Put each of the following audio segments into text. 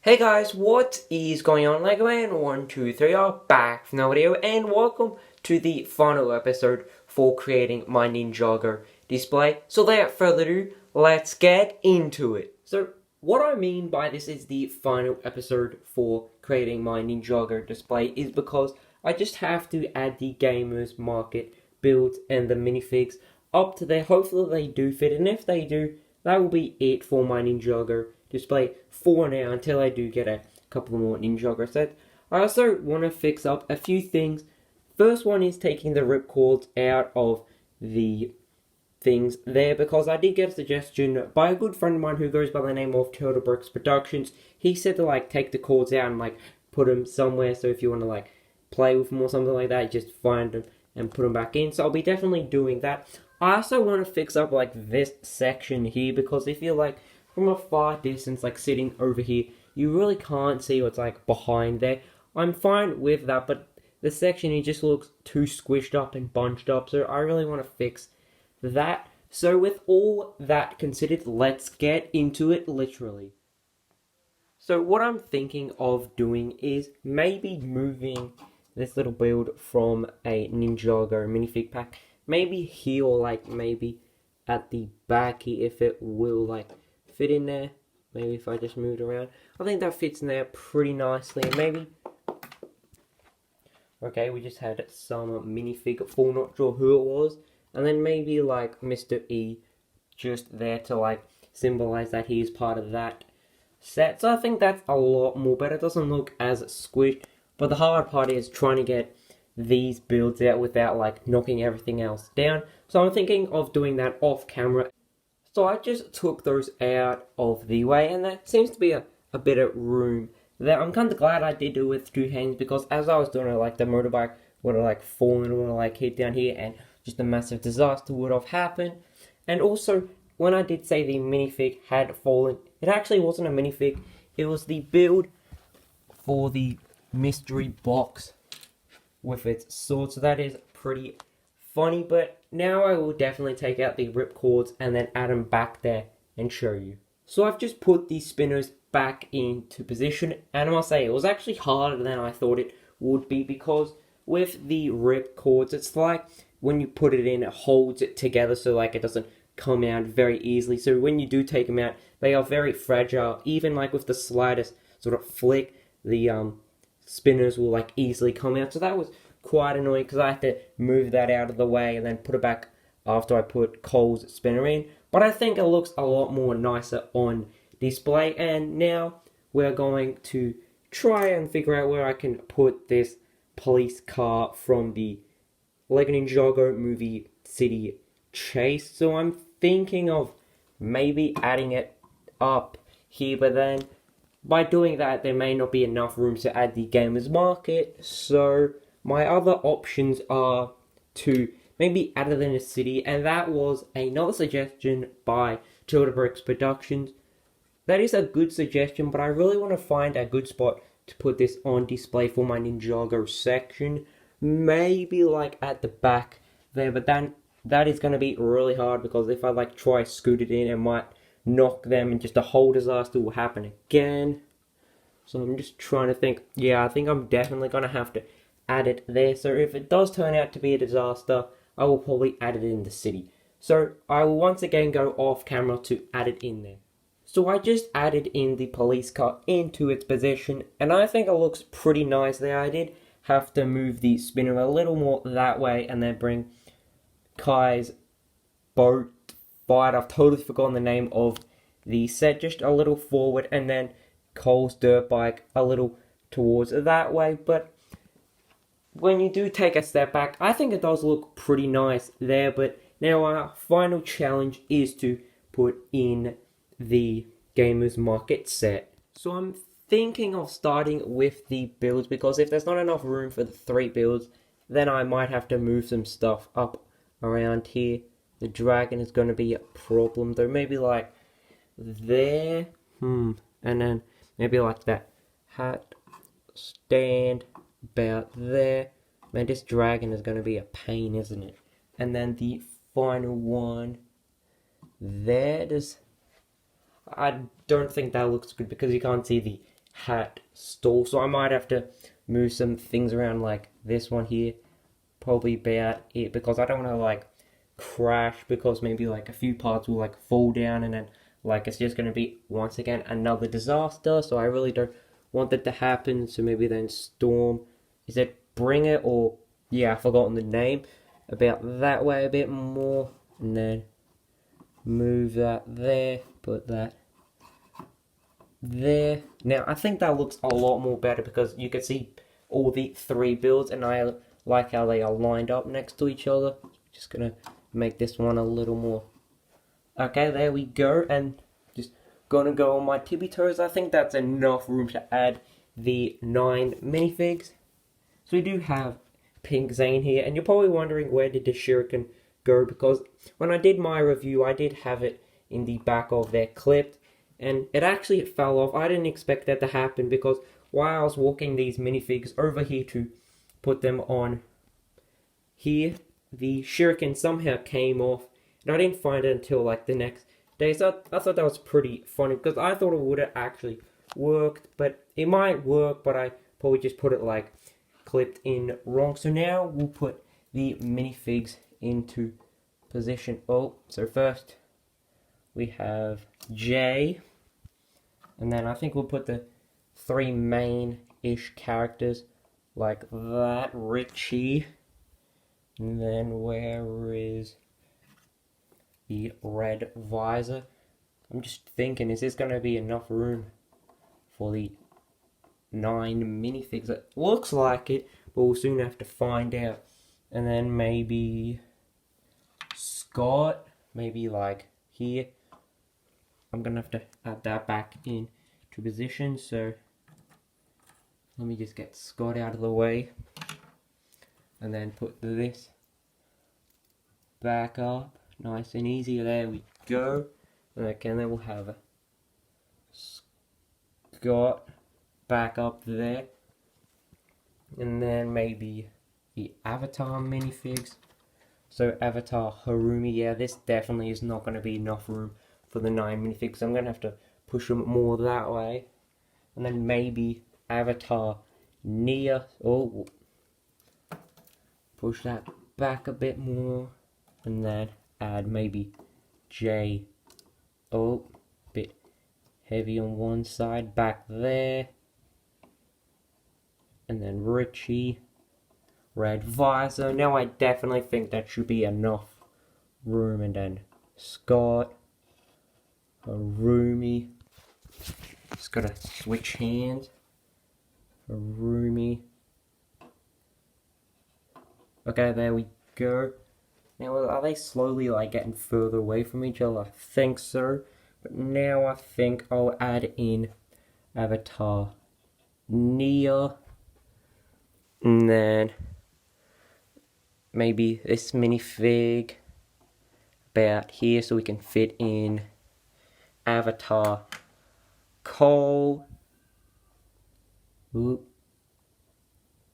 Hey guys, what is going on? Lego Man 123 are back from the video and welcome to the final episode for creating my Ninjago display. So without further ado, let's get into it. So what I mean by this is the final episode for creating my Ninjago display is because I just have to add the Gamers Market builds and the minifigs up to there. Hopefully they do fit, and if they do, that will be it for my Ninjago display for now until I do get a couple more Ninjago sets. I also want to fix up a few things. First one is taking the ripcords out of the things there, because I did get a suggestion by a good friend of mine who goes by the name of Turtlebricks Productions. He said to take the cords out and put them somewhere, so if you want to play with them or something like that, just find them and put them back in. So I'll be definitely doing that. I also want to fix up this section here, because if you're from a far distance, sitting over here, you really can't see what's behind there. I'm fine with that, but the section here just looks too squished up and bunched up, so I really want to fix that. So with all that considered, let's get into it literally. So what I'm thinking of doing is maybe moving this little build from a Ninjago minifig pack, maybe here, or maybe at the back here, if it will fit in there. Maybe if I just move it around, I think that fits in there pretty nicely. And maybe, okay, we just had some minifig for not sure who it was, and then maybe Mr. E just there to symbolize that he is part of that set. So I think that's a lot more better. It doesn't look as squished, but the hard part is trying to get these builds out without knocking everything else down. So I'm thinking of doing that off camera. So I just took those out of the way, and there seems to be a bit of room there. I'm kind of glad I did do it with two hands, because as I was doing it, the motorbike would have fallen, would have hit down here, and just a massive disaster would have happened. And also, when I did say the minifig had fallen, it actually wasn't a minifig. It was the build for the mystery box with its sword. So that is pretty funny, but now I will definitely take out the ripcords and then add them back there and show you. So I've just put these spinners back into position, and I must say it was actually harder than I thought it would be, because with the ripcords, it's when you put it in, it holds it together so it doesn't come out very easily. So when you do take them out, they are very fragile. Even with the slightest sort of flick, the spinners will easily come out. So that was quite annoying, because I had to move that out of the way and then put it back after I put Cole's spinner in. But I think it looks a lot more nicer on display, and now we're going to try and figure out where I can put this police car from the Lego Ninjago movie City Chase. So I'm thinking of maybe adding it up here, but then by doing that there may not be enough room to add the Gamers Market. So my other options are to maybe add it in a city, and that was another suggestion by Turtlebricks Productions. That is a good suggestion, but I really want to find a good spot to put this on display for my Ninjago section. Maybe at the back there, but then that is going to be really hard, because if I try scoot it in, it might knock them and just a whole disaster will happen again. So I'm just trying to think. Yeah, I think I'm definitely going to have to add it there. So if it does turn out to be a disaster, I will probably add it in the city. So I will once again go off camera to add it in there. So I just added in the police car into its position, and I think it looks pretty nice there. I did have to move the spinner a little more that way, and then bring Kai's boat fight. I've totally forgotten the name of the set, just a little forward, and then Cole's dirt bike a little towards that way. But when you do take a step back, I think it does look pretty nice there. But now our final challenge is to put in the Gamers Market set. So I'm thinking of starting with the builds, because if there's not enough room for the 3 builds, then I might have to move some stuff up around here. The dragon is going to be a problem though. Maybe there, and then maybe that hat stand about there. Man, this dragon is going to be a pain, isn't it? And then the final one there, I don't think that looks good, because you can't see the hat stall, so I might have to move some things around like this one here. Probably about it, because I don't want to like crash, because maybe like a few parts will like fall down and then like it's just going to be once again another disaster. So I really don't want that to happen. So maybe then Storm, is it Bring It, or yeah, I've forgotten the name, about that way a bit more, and then move that there, put that there. Now I think that looks a lot more better, because you can see all the three builds, and I like how they are lined up next to each other. Just gonna make this one a little more. Okay, there we go, and just gonna go on my tippy toes. I think that's enough room to add the 9 minifigs. So we do have Pink Zane here, and you're probably wondering where did the shuriken go, because when I did my review I did have it in the back of their clip, and it actually fell off. I didn't expect that to happen, because while I was walking these minifigs over here to put them on here, the shuriken somehow came off, and I didn't find it until like the next day. So I thought that was pretty funny, because I thought it would have actually worked, but it might work, but I probably just put it like clipped in wrong. So now we'll put the minifigs into position. Oh, so first we have Jay, and then I think we'll put the 3 main-ish characters like that. Richie, and then where is the red visor? I'm just thinking, is this going to be enough room for the 9 minifigs? It looks like it, but we'll soon have to find out. And then maybe Scott, maybe like here. I'm gonna have to add that back in to position, so let me just get Scott out of the way, and then put this back up nice and easy. There we go. Okay, and then we'll have Scott back up there, and then maybe the Avatar minifigs. So Avatar Harumi, yeah, this definitely is not going to be enough room for the 9 minifigs. I'm going to have to push them more that way. And then maybe Avatar Nia. Oh, push that back a bit more. And then add maybe J. Oh, bit heavy on one side, back there. And then Richie, red visor. Now I definitely think that should be enough room. And then Scott, Harumi. Just gotta switch hands. Harumi. Okay, there we go. Now, are they slowly like getting further away from each other? I think so. But now I think I'll add in Avatar Nia. And then maybe this minifig about here, so we can fit in Avatar Cole. Oop.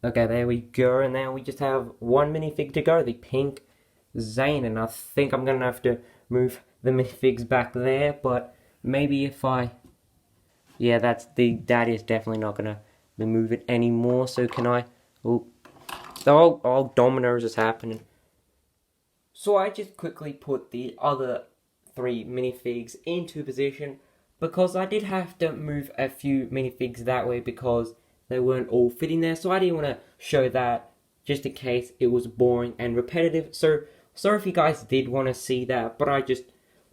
Okay, there we go. And now we just have 1 minifig to go, the Pink Zane. And I think I'm gonna have to move the minifigs back there, but maybe if I, yeah, that is definitely not gonna move it anymore. So can I? Oh, all dominoes is happening. So I just quickly put the other 3 minifigs into position, because I did have to move a few minifigs that way because they weren't all fitting there. So I didn't want to show that, just in case it was boring and repetitive. So sorry if you guys did want to see that, but I just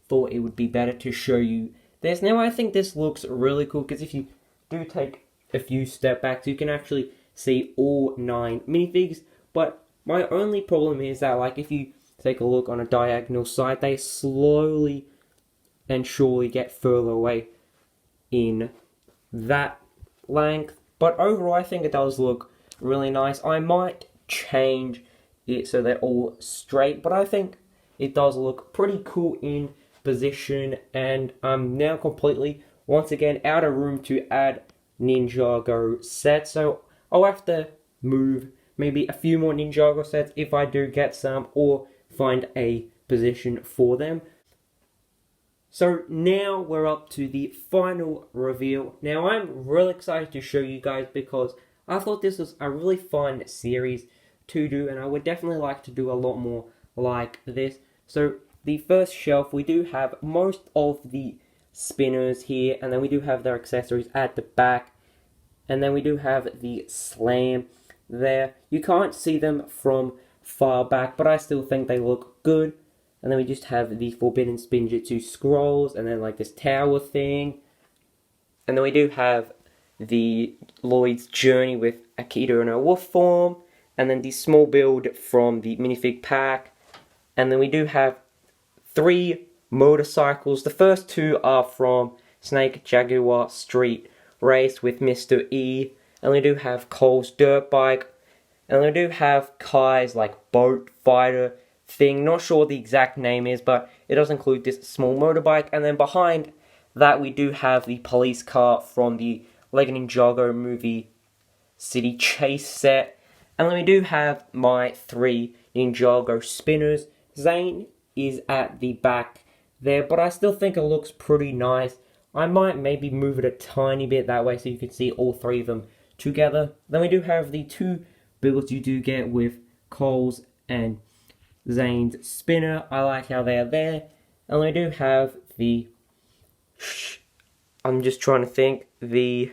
thought it would be better to show you this. Now I think this looks really cool, because if you do take a few step backs, you can actually see all 9 minifigs. But my only problem is that, like, if you take a look on a diagonal side, they slowly and surely get further away in that length. But overall, I think it does look really nice. I might change it so they're all straight, but I think it does look pretty cool in position. And I'm now completely, once again, out of room to add Ninjago sets. So I'll have to move maybe a few more Ninjago sets if I do get some, or find a position for them. So now we're up to the final reveal. Now I'm really excited to show you guys because I thought this was a really fun series to do, and I would definitely like to do a lot more like this. So the first shelf, we do have most of the spinners here, and then we do have their accessories at the back, and then we do have the slam there. You can't see them from far back, but I still think they look good. And then we just have the Forbidden Spinjitzu scrolls, and then like this tower thing. And then we do have the Lloyd's Journey with Akita in her wolf form, and then the small build from the minifig pack. And then we do have 3 motorcycles. The first 2 are from Snake Jaguar Street Race with Mr. E. And we do have Cole's dirt bike. And we do have Kai's like boat fighter thing. Not sure what the exact name is, but it does include this small motorbike. And then behind that we do have the police car from the Lego Ninjago movie City Chase set. And then we do have my 3 Ninjago spinners. Zane is at the back there, but I still think it looks pretty nice. I might maybe move it a tiny bit that way so you can see all 3 of them together. Then we do have the 2 builds you do get with Cole's and Zane's spinner. I like how they're there. And we do have the, I'm just trying to think, the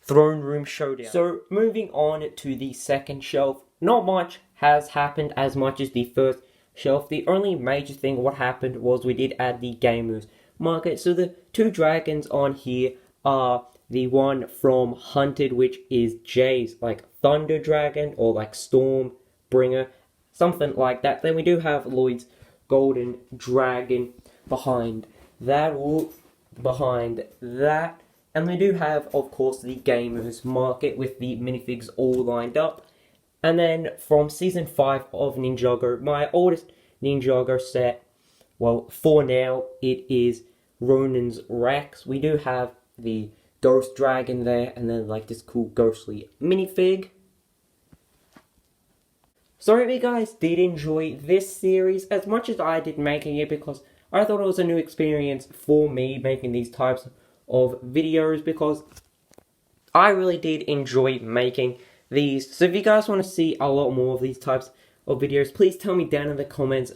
Throne Room Showdown. So moving on to the second shelf, not much has happened as much as the first shelf. The only major thing what happened was we did add the Gamers Market. So the 2 dragons on here are the one from Hunted, which is Jay's like Thunder Dragon or like Storm Bringer, something like that. Then we do have Lloyd's Golden Dragon behind that. And we do have, of course, the Gamers Market with the minifigs all lined up. And then from Season 5 of Ninjago, my oldest Ninjago set, well, for now, it is Ronin's Rex. We do have the Ghost Dragon there, and then like this cool ghostly minifig. So I hope you guys did enjoy this series as much as I did making it, because I thought it was a new experience for me making these types of videos, because I really did enjoy making these. So if you guys want to see a lot more of these types of videos, please tell me down in the comments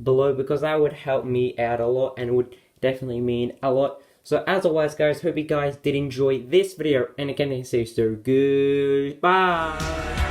below, because that would help me out a lot and would definitely mean a lot. So as always guys, hope you guys did enjoy this video, and again, I say so goodbye.